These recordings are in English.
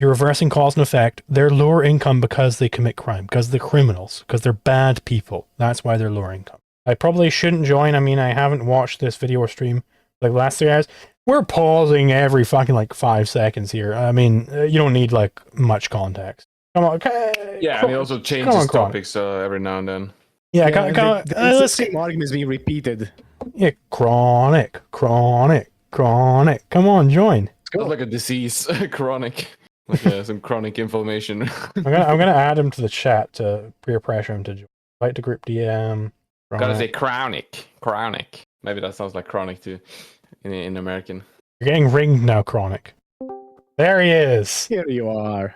You're reversing cause and effect. They're lower income because they commit crime, because they're criminals, because they're bad people. That's why they're lower income. I probably shouldn't join. I mean, I haven't watched this video or stream like the last 3 hours. We're pausing every fucking like 5 seconds here. I mean, you don't need like much context. Come on, okay. Yeah, and he also changes topics every now and then. Yeah, the same argument is being repeated. Yeah, chronic. Come on, join. It's like a disease, chronic. Like some chronic inflammation. I'm gonna add him to the chat to peer pressure him to join. Invite to group DM. Gotta say chronic. Maybe that sounds like chronic too, in American. You're getting ringed now, Chronic. There he is. Here you are.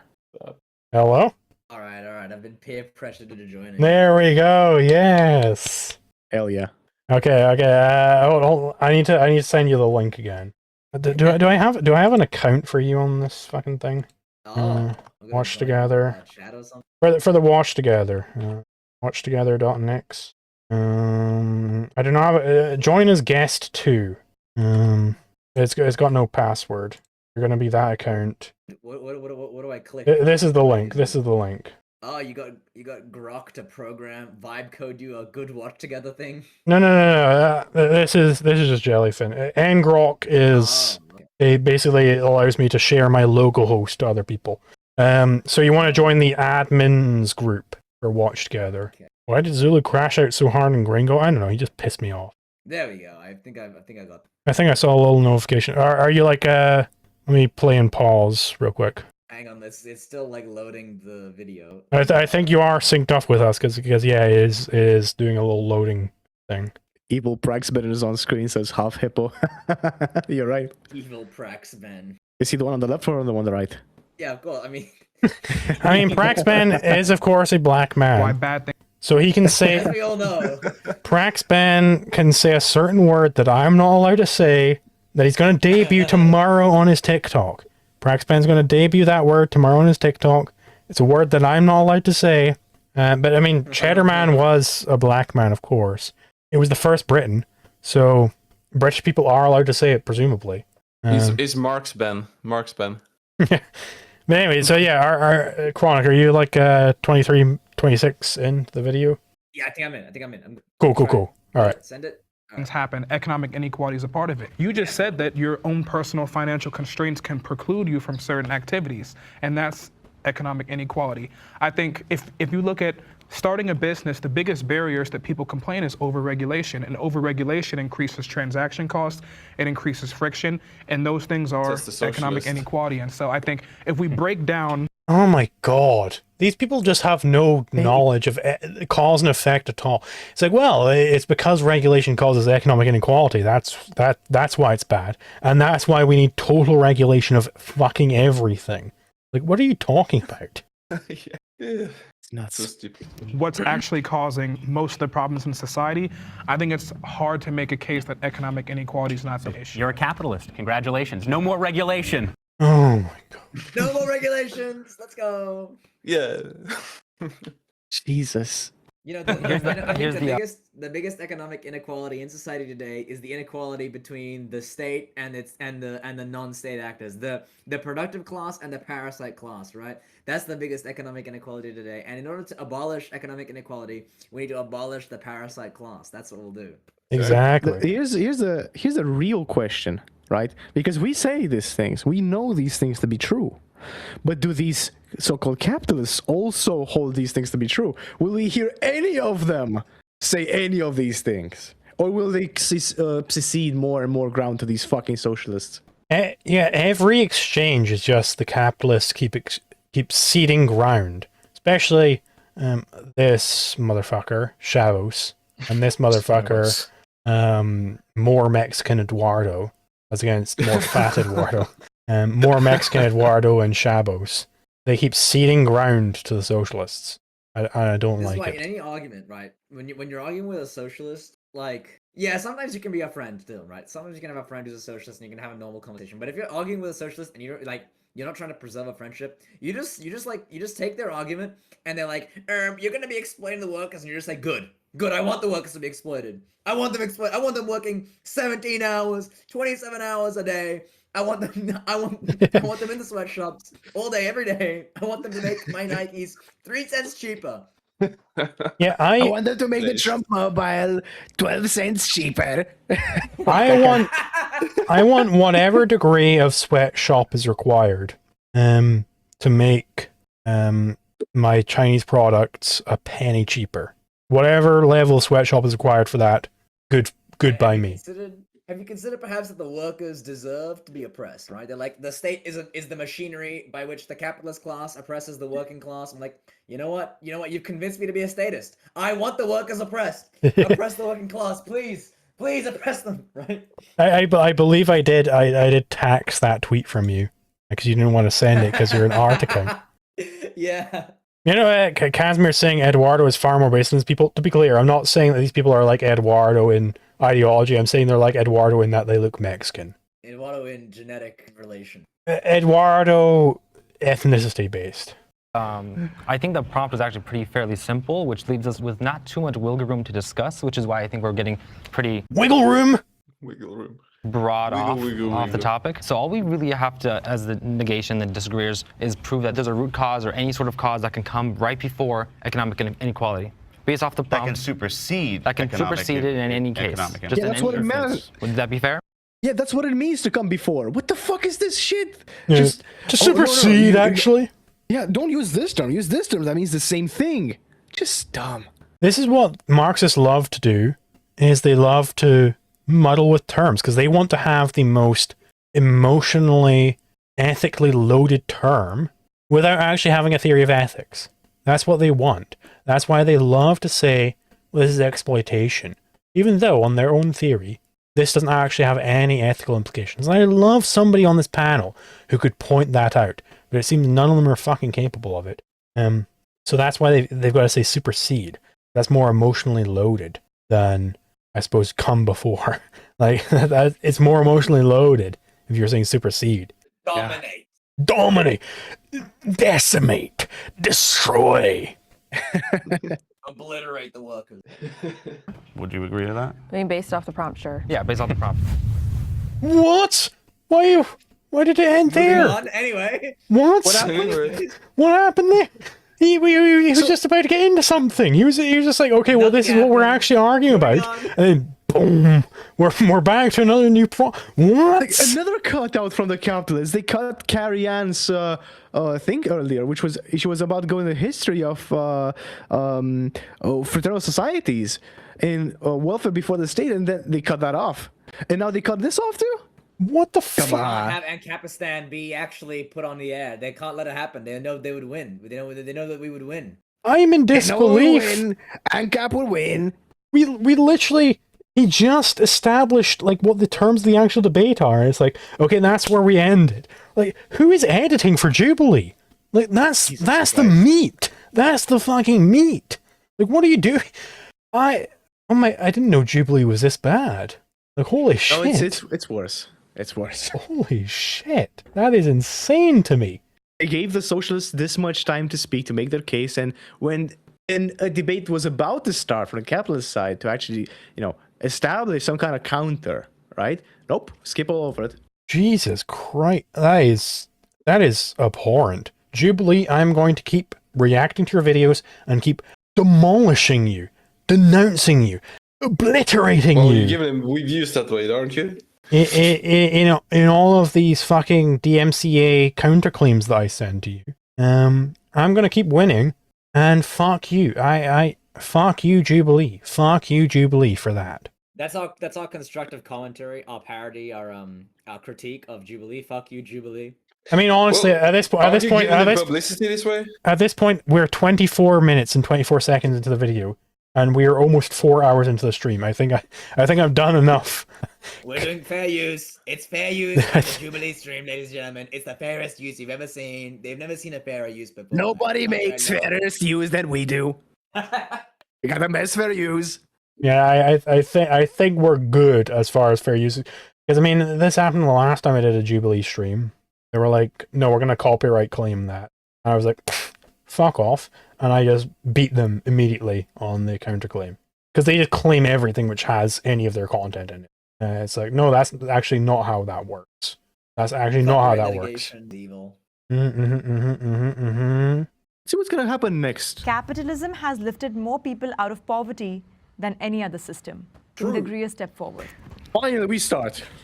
Hello? Alright. I've been peer pressured into joining. There we go. Yes. Hell yeah. Okay. Hold. I need to send you the link again. Do I have an account for you on this fucking thing? Watch together. For the watch together. Watchtogether.nix. I do not have join as guest 2. It's got no password. You're gonna be that account. What do I click? This is the link. Oh, you got Grok to program vibe code you a good watch together thing. No. This is just Jellyfin. Ngrok is basically it allows me to share my local host to other people. So you want to join the admins group for Watch Together. Okay. Why did Zulu crash out so hard in Gringo? I don't know. He just pissed me off. There we go. I think I got. I think I saw a little notification. Are you like Let me play and pause real quick. Hang on, it's still like loading the video. I think you are synced up with us because yeah, it is doing a little loading thing. Evil Praxben is on screen, says half hippo. You're right. Evil Praxben. Is he the one on the left or the one on the right? Yeah, of course. I mean, Praxben is of course a black man. Why bad thing? So he can say. as we all know. Praxben can say a certain word that I'm not allowed to say. That he's going to debut tomorrow on his TikTok. Praxben's going to debut that word tomorrow on his TikTok. It's a word that I'm not allowed to say. But I mean, Cheddar Man was a black man, of course. It was the first Briton, so British people are allowed to say it, presumably. Is Mark's Ben? But anyway, so yeah, our Chronic, are you like 23, 26 in the video? Yeah, I think I'm in. Cool. All right. Send it. Things happen. Economic inequality is a part of it. You just said that your own personal financial constraints can preclude you from certain activities, and that's economic inequality. I think if you look at starting a business, the biggest barriers that people complain is overregulation, and overregulation increases transaction costs, it increases friction, and those things are economic inequality. And so I think if we break down... Oh my god. These people just have no knowledge of cause and effect at all. It's like, well, it's because regulation causes economic inequality. That's why it's bad. And that's why we need total regulation of fucking everything. Like, what are you talking about? It's nuts. So stupid. What's actually causing most of the problems in society, I think it's hard to make a case that economic inequality is not the issue. You're a capitalist. Congratulations. No more regulation. Oh my god. No more regulations. Let's go. Yeah. Jesus. You know, the biggest economic inequality in society today is the inequality between the state and the non-state actors, the productive class and the parasite class, right? That's the biggest economic inequality today. And in order to abolish economic inequality, we need to abolish the parasite class. That's what we'll do. Exactly. Here's a real question, right? Because we say these things, we know these things to be true. But do these so-called capitalists also hold these things to be true? Will we hear any of them say any of these things? Or will they secede more and more ground to these fucking socialists? Yeah, every exchange is just the capitalists keep ceding ground. Especially this motherfucker, Shavos, and this motherfucker, more Mexican Eduardo, as against more fat Eduardo. More Mexican Eduardo and Shabos. They keep ceding ground to the socialists. I don't this like is why it. In any argument, right? When you're arguing with a socialist, like, yeah, sometimes you can be a friend still, right? Sometimes you can have a friend who's a socialist and you can have a normal conversation. But if you're arguing with a socialist and you're not trying to preserve a friendship, you just take their argument and they're like, you're gonna be exploiting the workers, and you're just like, good, I want the workers to be exploited. I want them working 17 hours, 27 hours a day. I want them. I want them in the sweatshops all day, every day. I want them to make my Nikes 3 cents cheaper. Yeah, I want them to make the Trump Mobile 12 cents cheaper. I want whatever degree of sweatshop is required to make my Chinese products a penny cheaper. Whatever level of sweatshop is required for that, good by me. Have you considered perhaps that the workers deserve to be oppressed, right? They're like, the state is the machinery by which the capitalist class oppresses the working class. I'm like, you know what? You've convinced me to be a statist. I want the workers oppressed. Oppress the working class, please. Please oppress them, right? I believe I did tax that tweet from you because you didn't want to send it because you're an art account. Yeah. You know, Casimir saying Eduardo is far more racist than these people. To be clear, I'm not saying that these people are like Eduardo in ideology. I'm saying they're like Eduardo in that they look Mexican. Eduardo in genetic relation. Eduardo ethnicity based. I think the prompt was actually pretty fairly simple, which leaves us with not too much wiggle room to discuss, which is why I think we're getting pretty wiggle room broad off the topic. So all we really have to, as the negation that disagrees, is prove that there's a root cause or any sort of cause that can come right before economic inequality. Based off the prompt. That can supersede. That can supersede it in any case. Yeah, that's what it meant. Would that be fair? Yeah, that's what it means to come before. What the fuck is this shit? Yeah. Just supersede, actually. Yeah, don't use this term. Use this term. That means the same thing. Just dumb. This is what Marxists love to do, is they love to muddle with terms because they want to have the most emotionally, ethically loaded term without actually having a theory of ethics. That's what they want. That's why they love to say, well, this is exploitation. Even though, on their own theory, this doesn't actually have any ethical implications. And I love somebody on this panel who could point that out, but it seems none of them are fucking capable of it. So that's why they've got to say supersede. That's more emotionally loaded than, I suppose, come before. Like, it's more emotionally loaded if you're saying supersede. Dominate. Yeah. Dominate. Decimate. Destroy. Obliterate the workers. Would you agree to that? I mean, based off the prompt, sure. Yeah, based off the prompt. What? Why did it end there? On, anyway. What? What happened there? He was just about to get into something. He was just like, okay, well, this is what we're actually arguing about. And then, boom, we're back to another new what? Like, another cutout from the capitalists. They cut Carrie Ann's thing earlier, which was she was about going the history of fraternal societies in welfare before the state, and then they cut that off. And now they cut this off too? What the fuck? Have Ancapistan be actually put on the air. They can't let it happen. They know they would win. They know that we would win. I'm in disbelief. Ancap will win. We literally, he just established like what the terms of the actual debate are. It's like, okay, that's where we ended. Like, who is editing for Jubilee? Like, that's the meat. That's the fucking meat. Like, what are you doing? I didn't know Jubilee was this bad. Like, holy shit. No, it's worse. It's worse. Holy shit. That is insane to me. They gave the socialists this much time to speak, to make their case, and when a debate was about to start from the capitalist side to actually, establish some kind of counter, right? Nope, skip all over it. Jesus Christ. That is abhorrent. Jubilee, I'm going to keep reacting to your videos and keep demolishing you, denouncing you, obliterating you. You're giving them views that way, aren't you? In all of these fucking DMCA counterclaims that I send to you, I'm gonna keep winning, and fuck you. I fuck you, Jubilee. Fuck you, Jubilee, for that. That's our constructive commentary, our parody, our critique of Jubilee. Fuck you, Jubilee. I mean, honestly, well, at this point, we're 24 minutes and 24 seconds into the video, and we are almost 4 hours into the stream. I think I've done enough. We're doing fair use. It's fair use on the Jubilee stream, ladies and gentlemen. It's the fairest use you've ever seen. They've never seen a fairer use before. Nobody makes fairest use than we do. We got the best fair use. Yeah, I think we're good as far as fair use. Because, I mean, this happened the last time I did a Jubilee stream. They were like, no, we're going to copyright claim that. And I was like, fuck off. And I just beat them immediately on the counterclaim. Because they just claim everything which has any of their content in it. It's like, no, that's actually not how that works. That's actually not how that works. Litigation is evil. See what's gonna happen next. Capitalism has lifted more people out of poverty than any other system. We would agree a step forward. Finally, we start.